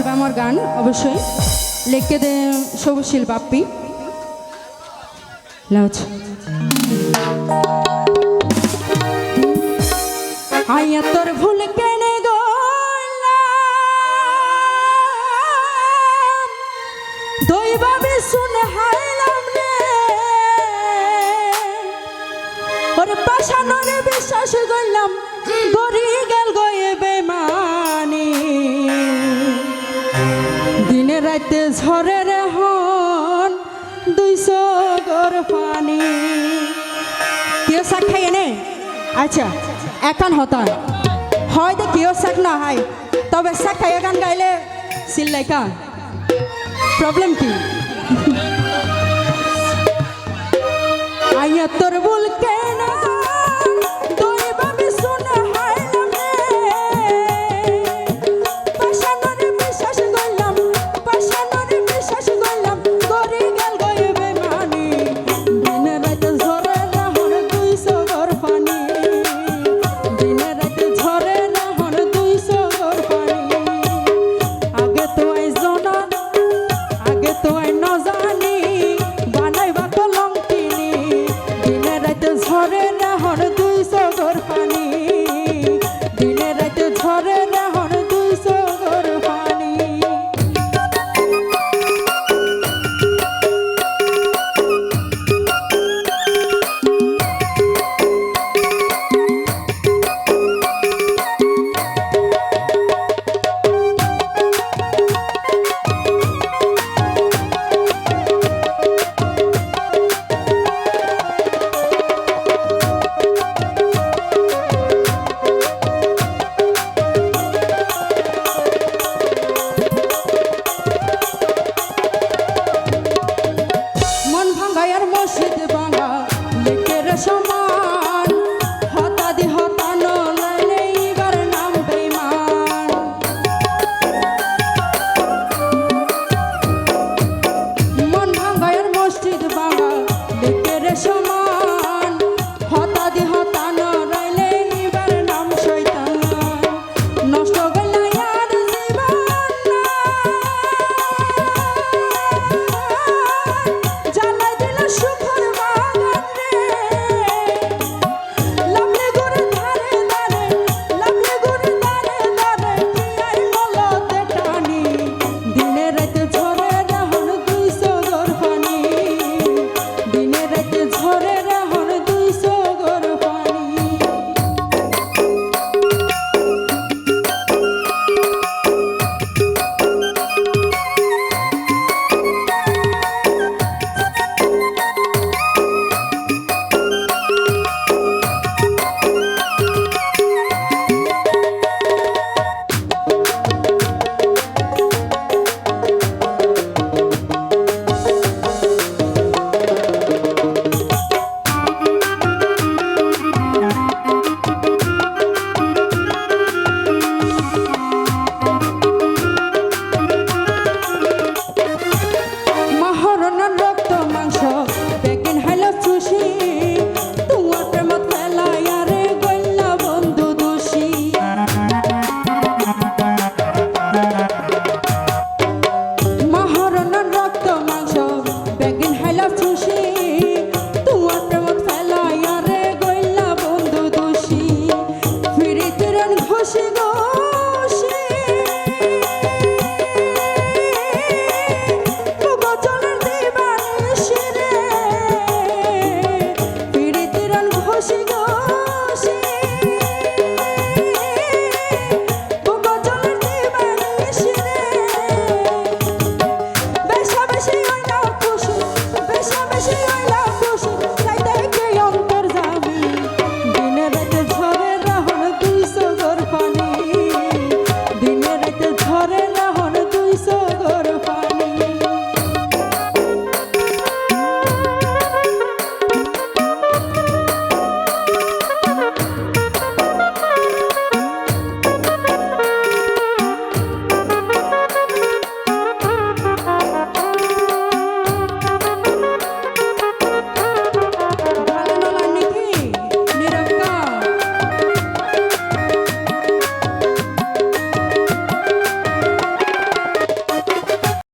শিল্প আমার গান অবশ্যই লিখে দে সবুজ শিল্প আপি লাউচ আইয়া তোর ভুল কেনে গলাম দইভাবে শুনে হাইলাম রে ওরে পাশানরে বিশ্বাস করলাম গরি গেল গয়ে বেমানি দিনে রাতে ঝরে রে হন 200 গর পানি কেউ শাক খাই এনে আচ্ছা এখন হতান হয়তো কেউ শাক না হয় তবে শাক খাই গান গাইলে সিল্লাই কান প্রবলেম কি আইয়া তোর ভুল কেনা